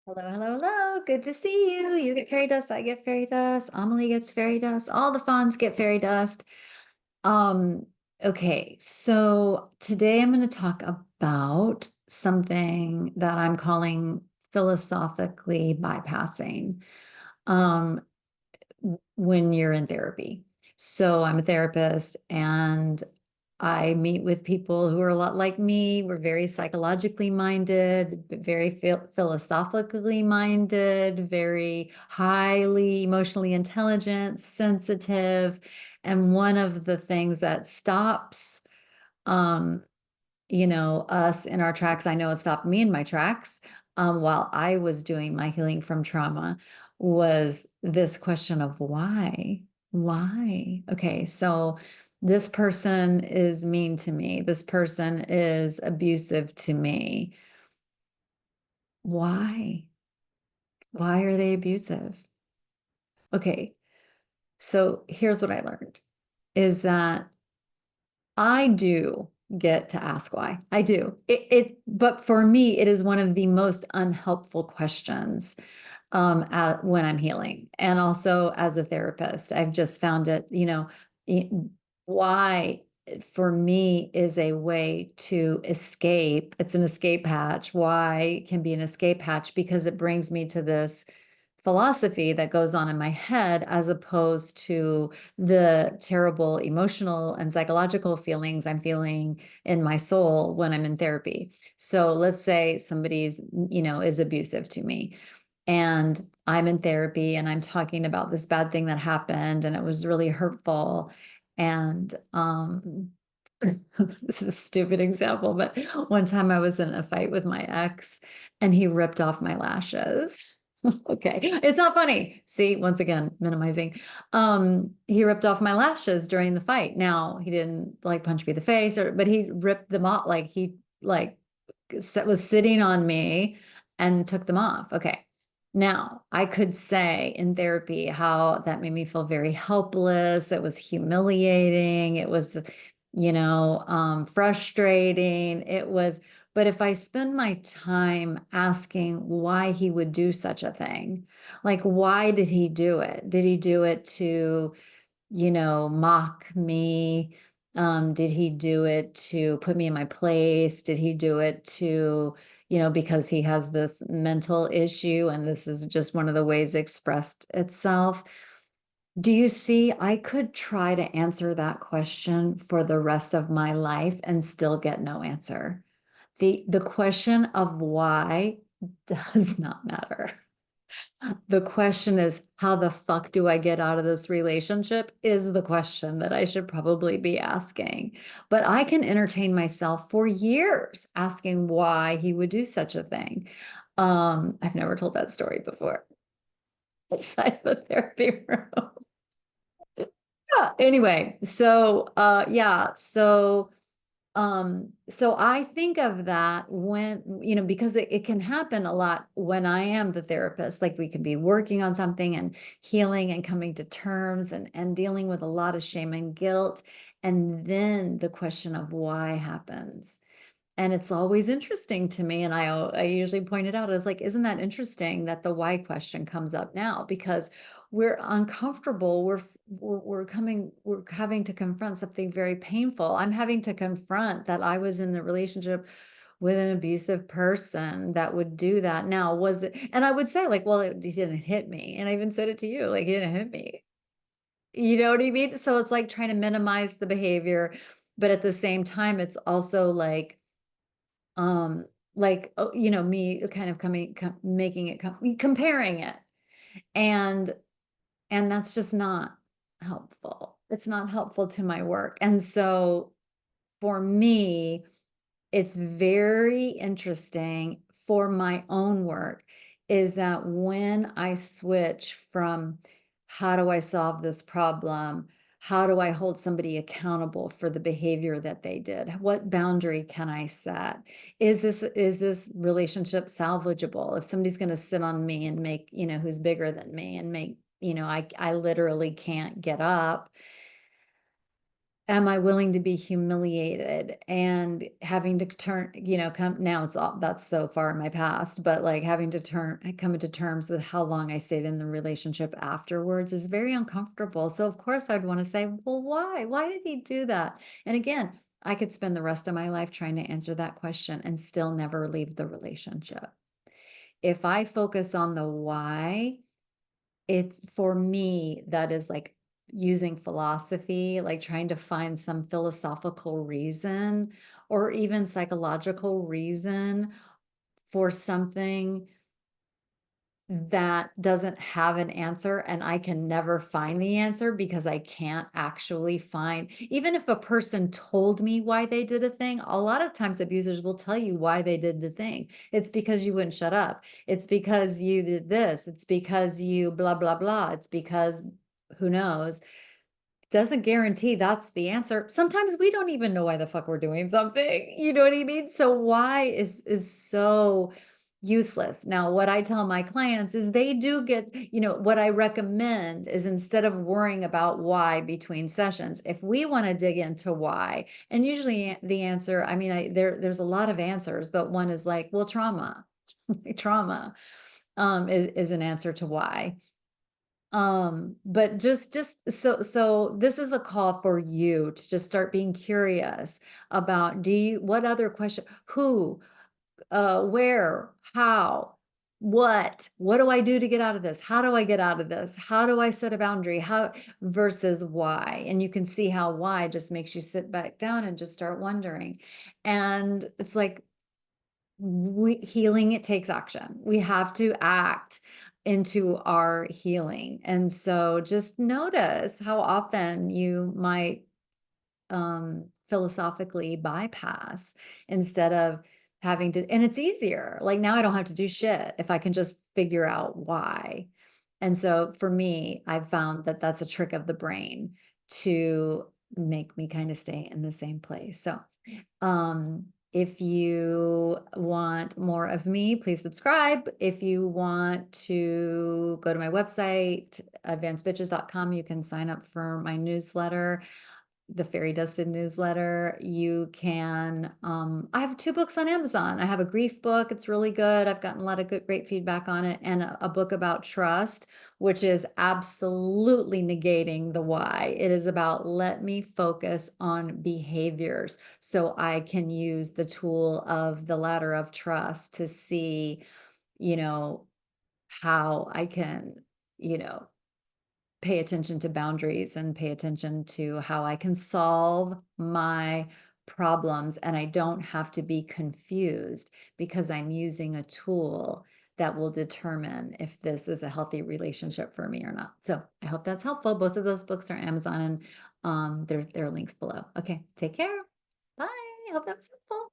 Hello, hello, hello. Good to see you. You get fairy dust, I get fairy dust, Amelie gets fairy dust, all the fawns get fairy dust. Um, okay, so today I'm going to talk about something that I'm calling philosophically bypassing. Um, when you're in therapy. So I'm a therapist and I meet with people who are a lot like me. We're very psychologically minded, very philosophically minded, very highly emotionally intelligent, sensitive. And one of the things that stops, um, us in our tracks, I know it stopped me in my tracks, while I was doing my healing from trauma, was this question of why? Why? Okay, so this person is mean to me. This person is abusive to me. Why? Why are they abusive? Okay, so here's what I learned is that I do get to ask why. I do. But for me, it is one of the most unhelpful questions when I'm healing. And also as a therapist, I've just found it, it- why for me is a way to escape. It's an escape hatch. Why can be an escape hatch because it brings me to this philosophy that goes on in my head as opposed to the terrible emotional and psychological feelings I'm feeling in my soul when I'm in therapy. So let's say somebody's, is abusive to me and I'm in therapy and I'm talking about this bad thing that happened and it was really hurtful. And this is a stupid example, but one time I was in a fight with my ex and he ripped off my lashes. Okay. It's not funny. See, once again, minimizing. He ripped off my lashes during the fight. Now, he didn't like punch me in the face but he ripped them off like he like was sitting on me and took them off. Okay. Now, I could say in therapy how that made me feel very helpless. It was humiliating. It was, frustrating. But if I spend my time asking why he would do such a thing, like, why did he do it? Did he do it to, mock me? Did he do it to put me in my place? Did he do it to, because he has this mental issue and this is just one of the ways it expressed itself? Do you see? I could try to answer that question for the rest of my life and still get no answer. The question of why does not matter. The question is, how the fuck do I get out of this relationship? Is the question that I should probably be asking. But I can entertain myself for years asking why he would do such a thing. I've never told that story before outside of a therapy room. Yeah. Anyway, so yeah, so I think of that when, because it can happen a lot when I am the therapist. Like we can be working on something and healing and coming to terms and dealing with a lot of shame and guilt. And then the question of why happens. And it's always interesting to me. And I usually point it out as like, isn't that interesting that the why question comes up now? Because we're uncomfortable. We're having to confront something very painful. I'm having to confront that I was in a relationship with an abusive person that would do that. Now, was it, and I would say, like, well, he didn't hit me. And I even said it to you, like, he didn't hit me. You know what I mean? So it's like trying to minimize the behavior, but at the same time, it's also um like, me kind of making it comparing it, and that's just not helpful. It's not helpful to my work. And so for me, it's very interesting for my own work is that when I switch from how do I solve this problem? How do I hold somebody accountable for the behavior that they did? What boundary can I set? Is this relationship salvageable? If somebody's going to sit on me and make, who's bigger than me and make, I literally can't get up am I willing to be humiliated and having to turn, come now it's all that's so far in my past, but like having to come into terms with how long I stayed in the relationship afterwards is very uncomfortable. So of course I'd want to say, well, why? Why did he do that? And again, I could spend the rest of my life trying to answer that question and still never leave the relationship. If I focus on the why, it's for me, that is like using philosophy, like trying to find some philosophical reason or even psychological reason for something that doesn't have an answer, and I can never find the answer because I can't actually find, even if a person told me why they did a thing, a lot of times abusers will tell you why they did the thing. It's because you wouldn't shut up. It's because you did this. It's because you blah, blah, blah. It's because who knows? Doesn't guarantee that's the answer. Sometimes we don't even know why the fuck we're doing something, you know what I mean? So why is so useless. Now, what I tell my clients is they do get, what I recommend is instead of worrying about why between sessions, if we want to dig into why, and usually the answer, I mean, there's a lot of answers, but one is like, well, trauma, trauma, is an answer to why. But just so this is a call for you to just start being curious about, what other question, who, where, how, what do I do to get out of this? How do I get out of this? How do I set a boundary? How versus why? And you can see how why just makes you sit back down and just start wondering. And it's like, healing, it takes action. We have to act into our healing. And so just notice how often you might philosophically bypass instead of having to, and it's easier. Like now I don't have to do shit if I can just figure out why. And so for me, I've found that that's a trick of the brain to make me kind of stay in the same place. So if you want more of me, please subscribe. If you want to go to my website, advancedbitches.com, you can sign up for my newsletter, the Fairy Dusted newsletter. You can, I have 2 books on Amazon. I have a grief book. It's really good. I've gotten a lot of great feedback on it, and a book about trust, which is absolutely negating the why. It is about, let me focus on behaviors so I can use the tool of the ladder of trust to see, you know, how I can, you know, pay attention to boundaries and pay attention to how I can solve my problems, and I don't have to be confused because I'm using a tool that will determine if this is a healthy relationship for me or not. So I hope that's helpful. Both of those books are Amazon, and there are links below. Okay, take care. Bye. I hope that was helpful.